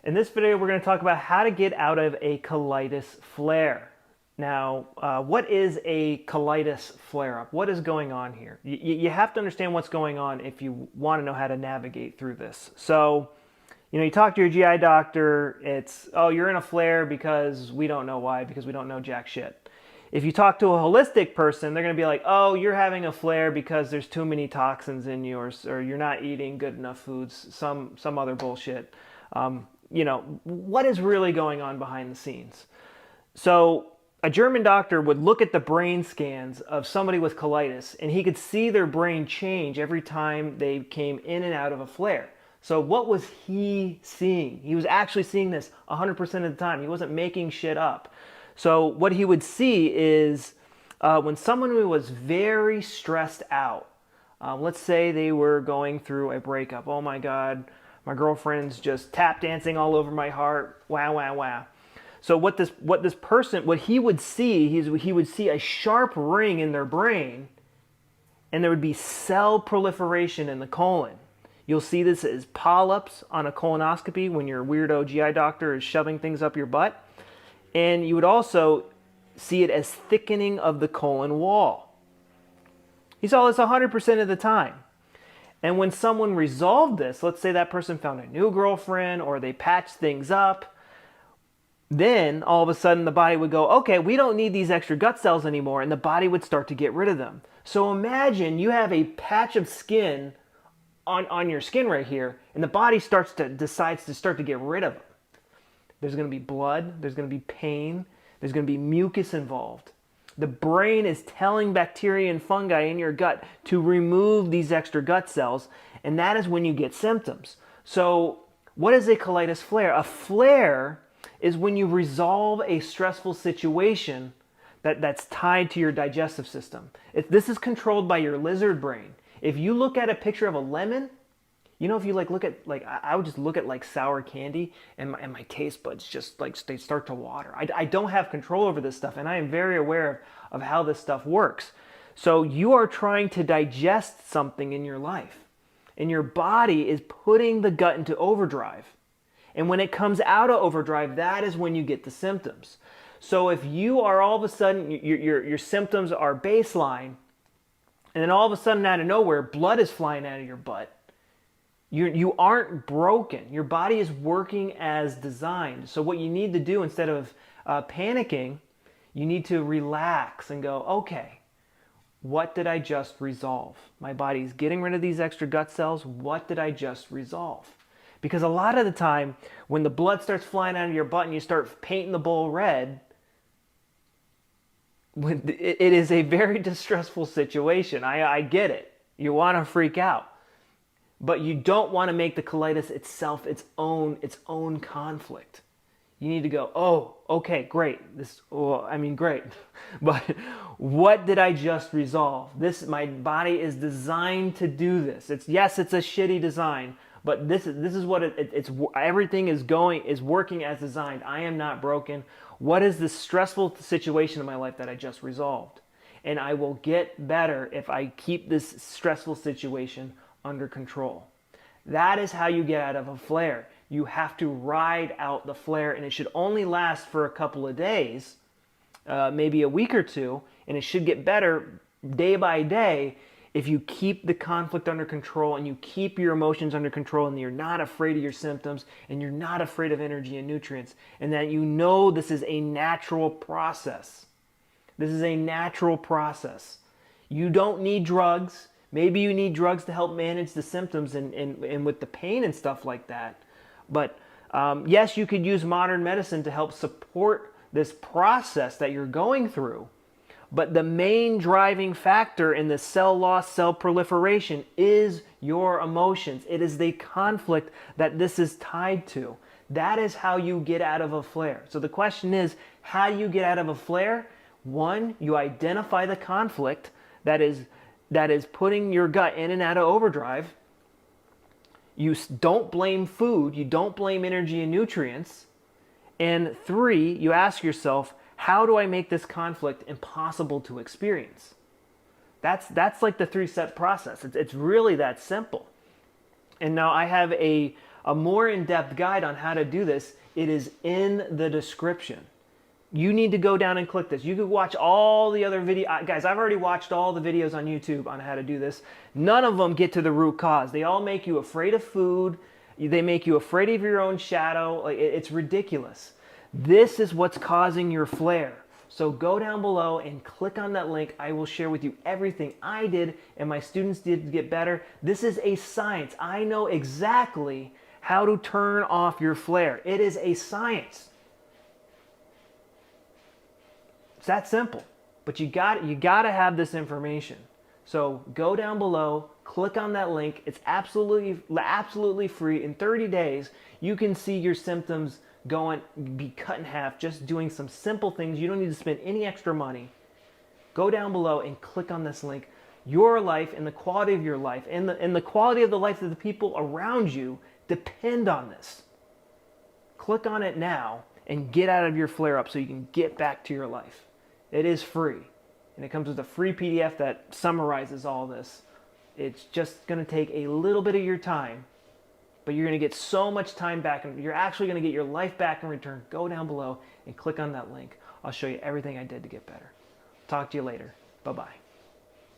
In this video, we're going to talk about how to get out of a colitis flare. Now, what is a colitis flare-up? What is going on here? You have to understand what's going on if you want to know how to navigate through this. So, you talk to your GI doctor, it's, oh, you're in a flare because we don't know why, because we don't know jack shit. If you talk to a holistic person, they're going to be like, oh, you're having a flare because there's too many toxins in you, or you're not eating good enough foods, some other bullshit. What is really going on behind the scenes? So a German doctor would look at the brain scans of somebody with colitis, and he could see their brain change every time they came in and out of a flare. So what was he seeing? He was actually seeing this 100% of the time. He wasn't making shit up. So what he would see is when someone was very stressed out, let's say they were going through a breakup. Oh my God, my girlfriend's just tap dancing all over my heart. Wow, wow, wow. So what he would see, he would see a sharp ring in their brain, and there would be cell proliferation in the colon. You'll see this as polyps on a colonoscopy when your weirdo GI doctor is shoving things up your butt. And you would also see it as thickening of the colon wall. You saw this 100% of the time. And when someone resolved this, let's say that person found a new girlfriend or they patched things up, then all of a sudden the body would go, okay, we don't need these extra gut cells anymore, and the body would start to get rid of them. So imagine you have a patch of skin on your skin right here, and the body decides to start to get rid of them. There's going to be blood, there's going to be pain, there's going to be mucus involved. The brain is telling bacteria and fungi in your gut to remove these extra gut cells, and that is when you get symptoms. So what is a colitis flare? A flare is when you resolve a stressful situation that's tied to your digestive system. This is controlled by your lizard brain. If you look at a picture of a lemon, if you look at, I would just look at sour candy, and my taste buds just they start to water. I don't have control over this stuff, and I am very aware of how this stuff works. So you are trying to digest something in your life, and your body is putting the gut into overdrive. And when it comes out of overdrive, that is when you get the symptoms. So if you are all of a sudden, your symptoms are baseline, and then all of a sudden out of nowhere, blood is flying out of your butt, you aren't broken. Your body is working as designed. So what you need to do, instead of panicking, you need to relax and go, okay, what did I just resolve? My body's getting rid of these extra gut cells. What did I just resolve? Because a lot of the time, when the blood starts flying out of your butt and you start painting the bowl red, it is a very distressful situation. I get it. You want to freak out. But you don't want to make the colitis itself its own conflict. You need to go, oh, okay, great. Great. But what did I just resolve? My body is designed to do this. Yes, it's a shitty design, but this is what it's everything is working as designed. I am not broken. What is this stressful situation in my life that I just resolved? And I will get better if I keep this stressful situation under control. That is how you get out of a flare. You have to ride out the flare, and it should only last for a couple of days, maybe a week or two, and it should get better day by day if you keep the conflict under control and you keep your emotions under control, and you're not afraid of your symptoms, and you're not afraid of energy and nutrients, and that this is a natural process. This is a natural process. You don't need drugs. Maybe you need drugs to help manage the symptoms and with the pain and stuff like that. But yes, you could use modern medicine to help support this process that you're going through. But the main driving factor in the cell loss, cell proliferation is your emotions. It is the conflict that this is tied to. That is how you get out of a flare. So the question is, how do you get out of a flare? One, you identify the conflict that is putting your gut in and out of overdrive. You don't blame food. You don't blame energy and nutrients. And three, you ask yourself, how do I make this conflict impossible to experience? That's like the 3-step process. It's really that simple. And now I have a a more in-depth guide on how to do this, it is in the description. You need to go down and click this. You could watch all the other videos. Guys, I've already watched all the videos on YouTube on how to do this. None of them get to the root cause. They all make you afraid of food. They make you afraid of your own shadow. It's ridiculous. This is what's causing your flare. So go down below and click on that link. I will share with you everything I did and my students did to get better. This is a science. I know exactly how to turn off your flare. It is a science. It's that simple. But you got to have this information. So go down below, click on that link. It's absolutely free. In 30 days, you can see your symptoms be cut in half just doing some simple things. You don't need to spend any extra money. Go down below and click on this link. Your life and the quality of your life and the quality of the life of the people around you depend on this. Click on it now and get out of your flare-up so you can get back to your life. It is free, and it comes with a free PDF that summarizes all this. It's just going to take a little bit of your time, but you're going to get so much time back, and you're actually going to get your life back in return. Go down below and click on that link. I'll show you everything I did to get better. Talk to you later. Bye-bye.